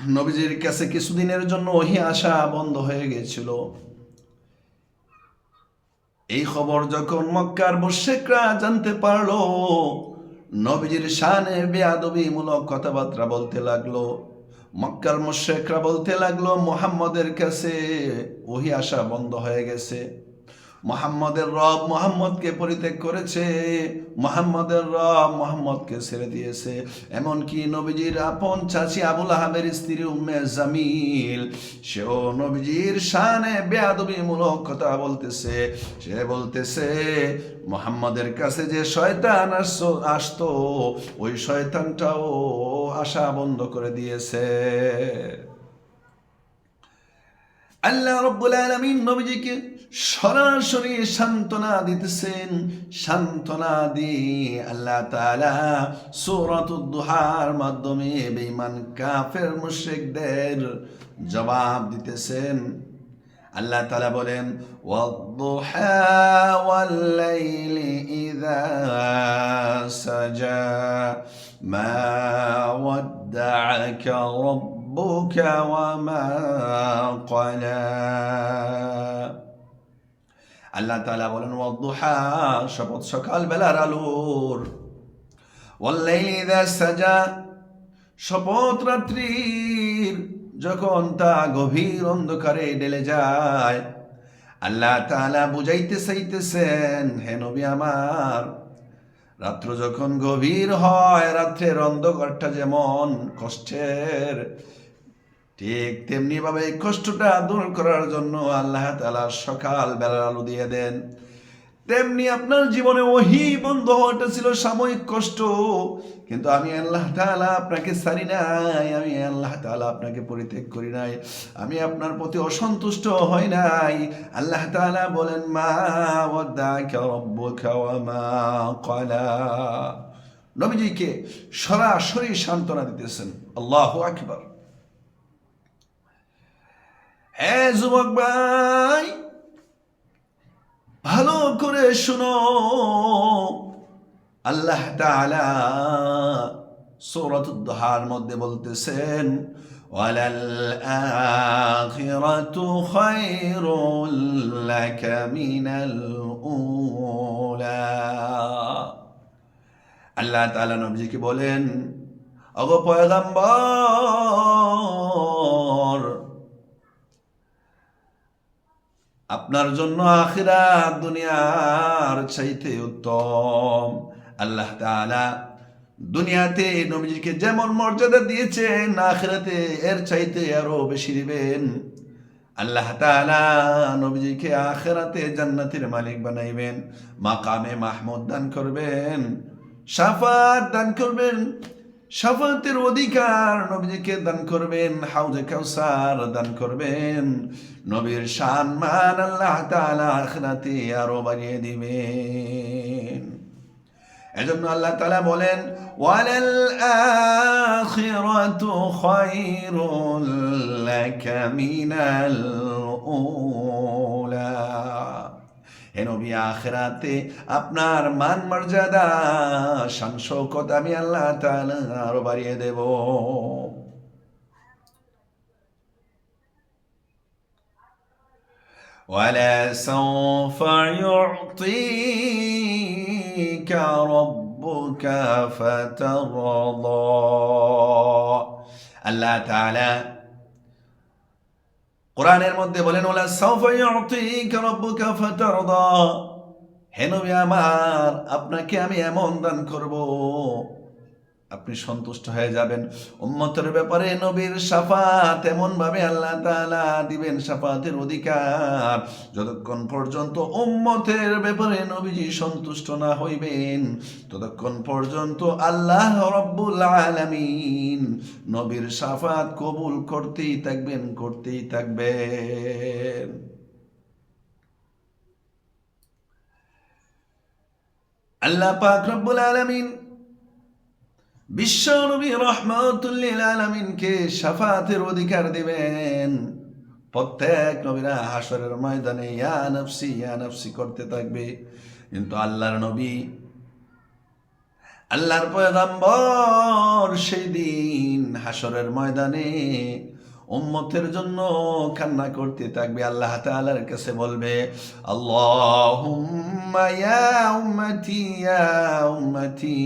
নবীজির কাছে কিছুদিনের জন্য ওহী আসা বন্ধ হয়ে গিয়েছিল। এই খবর যখন মক্কার মুশরিকরা জানতে পারলো, নবীজির শানে বেয়াদবিমূলক কথাবার্তা বলতে লাগলো। মক্কার মুশরিকরা বলতে লাগলো, মুহাম্মদের কাছে ওহী আসা বন্ধ হয়ে গেছে, মুহাম্মদের রব মুহাম্মদকে পরিত্যাগ করেছে, মুহাম্মদের রব মুহাম্মদকে ছেড়ে দিয়েছে। এমনকি নবীজির আপন চাচি আবুল আহাবের স্ত্রী উম্মে জামিল, সেও নবীজির শানে বেয়াদবিমূলক কথা বলতেছে। সে বলতেছে, মুহাম্মদের কাছে যে শয়তান আসতো, ওই শয়তানটাও আসা বন্ধ করে দিয়েছে। আল্লাহ রাব্বুল আলামিন নবীজিকে সরাসরি সান্ত্বনা দিতেছেন। সান্ত্বনা দিয়ে আল্লাহ তাআলা সূরাতুদ দুহার মাধ্যমে বেঈমান কাফের মুশরিকদের জবাব দিতেছেন। আল্লাহ তাআলা বলেন, ওয়াদ-দুহা ওয়াল-লাইলি ইযা সাজা মা ওয়াদ্দা'আকা রাব্বুকা ওয়া মা ক্বালা। আল্লাহ তাআলা বলেন, ওয়াদ-দুহা, শপথ সকাল বেলার আলোর, ওয়াল-লাইলি ইযা সাজা, শপথ রাত্রির যখন তা গভীর অন্ধকারে ঢেলে যায়। আল্লাহ তাআলা বুঝাইতে চাইতেছেন, হে নবী আমার, রাত্র যখন গভীর হয়, রাত্রের অন্ধকারটা যেমন কষ্টের, ঠিক তেমনি ভাবে এই কষ্টটা দূর করার জন্য আল্লাহ তাআলা সকাল বেলার আলো দিয়ে দেন। তেমনি আপনার জীবনে ওহী বন্ধ হওয়াটা ছিল সাময়িক কষ্ট, কিন্তু আমি আল্লাহ তাআলা আপনাকে ছাড়ি নাই, আমি আল্লাহ তাআলা আপনাকে পরিত্যাগ করি নাই, আমি আপনার প্রতি অসন্তুষ্ট হই নাই। আল্লাহ তাআলা বলেন, মা ওয়াদ্দা'আকা রাব্বুকা ওয়া মা ক্বালা। নবীজিকে সরাসরি সান্ত্বনা দিতেছেন। আল্লাহু আকবার। হে যুবক ভাই, ভালো করে শুনো। আল্লাহ তাআলা সূরাতুদ দুহার মধ্যে বলতেছেন, ওয়ালাল আখিরাতু খায়রুল লাকা মিনাল উলা। আল্লাহ তাআলা নবীজিকে বলেন, ওগো পয়গম্বর, আপনার জন্য আখিরাত দুনিয়ার চাইতে উত্তম। আল্লাহ তাআলা দুনিয়াতে নবীজিকে যেমন মর্যাদা দিয়েছেন, আখিরাতে এর চাইতে আরো বেশি দিবেন। আল্লাহ তাআলা নবীজিকে আখিরাতে জান্নাতের মালিক বানাইবেন, মাকামে মাহমুদ দান করবেন, শাফাত দান করবেন, শাফাতের অধিকার নবীজিকে দান করবেন, হাউজে কাউসার দান করবেন। নবীর সম্মান আল্লাহ তাআলা আখিরাতে আরো বাড়িয়ে দিবেন। এজন্য আল্লাহ তাআলা বলেন, ওয়ালাল আখিরাতু খায়রুল লাকা মিনাল উলা। হে নবী, আখিরাতে আপনার মান মর্যাদা শান শওকত আমি আল্লাহ তাআলা আরো বাড়িয়ে দেব। ওয়ালা সাওফা ইউ'তিকা রাব্বুকা ফাতারদা। আল্লাহ তাআলা কোরআনের মধ্যে বলেন, ওয়ালা সাওফা ইউ'তিকা রাব্বুকা ফাতারদা। হে নবী আমার, আপনাকে আমি এমন দান করব, আপনি সন্তুষ্ট হয়ে যাবেন। উম্মতের ব্যাপারে নবীর শাফাত এমন ভাবে আল্লাহ তাআলা দিবেন, শাফাতের অধিকার, যতক্ষণ পর্যন্ত উম্মতের ব্যাপারে নবীজি সন্তুষ্ট না হইবেন, ততক্ষণ পর্যন্ত আল্লাহ রাব্বুল আলামিন নবীর শাফাত কবুল করতেই থাকবেন, করতেই থাকবেন। আল্লাহ পাক রব্বুল আলামিন বিশ্ব নবী রাহমাতুল লিল আলামিনকে শাফাতের অধিকার দিবেন। প্রত্যেক নবীরা হাসরের ময়দানে ইয়া নাফসি করতে থাকবে, কিন্তু আল্লাহর নবী আল্লাহর পয়গম্বর সেই দিন হাসরের ময়দানে উম্মতের জন্য কান্না করতে থাকবে, আল্লাহ তাআলার কাছে বলবে, আল্লাহুম্মা ইয়া উম্মতি ইয়া উম্মতি,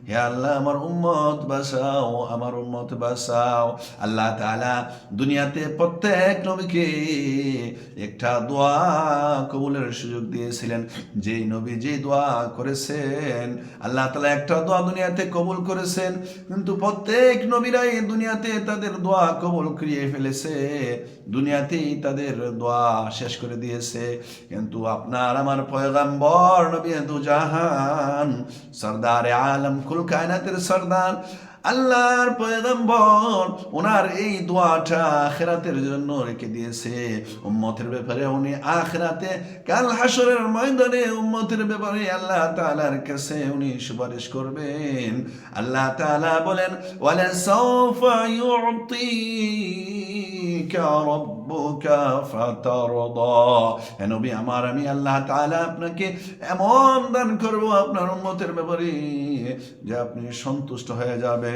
হে আল্লাহ আমার উম্মত বাঁচাও, আমার উম্মত বাঁচাও। আল্লাহ তাআলা দুনিয়াতে প্রত্যেক নবীকে একটা দোয়া কবুলের সুযোগ দিয়েছিলেন। যেই নবী যে দোয়া করেছেন, আল্লাহ তাআলা একটা দোয়া দুনিয়াতে কবুল করেছেন, কিন্তু প্রত্যেক নবীরাই দুনিয়াতে তাদের দোয়া কবুল করিয়ে ফেলেছে, দুনিয়াতেই তাদের দোয়া শেষ করে দিয়েছে। কিন্তু আপনার আমার পয়গম্বর নবী দুজাহান সরদারে আলম কুল কায়নাতের সরদার আল্লাহর পয়গম্বর, ওনার এই দোয়াটা আখিরাতের জন্য রেখে দিয়েছে। উম্মতের ব্যাপারে উনি আখিরাতে কাল হাসরের ময়দানে উম্মতের ব্যাপারে আল্লাহ তাআলার কাছে উনি সুপারিশ করবেন। আল্লাহ তাআলা বলেন, ওয়ালা সাওফা ইউতিকা রাব্বুকা ফাতারদা, হে নবী আমার, আমি আল্লাহ তাআলা আপনাকে এমন দান করব আপনার উম্মতের ব্যাপারে যে আপনি সন্তুষ্ট হয়ে যাবেন।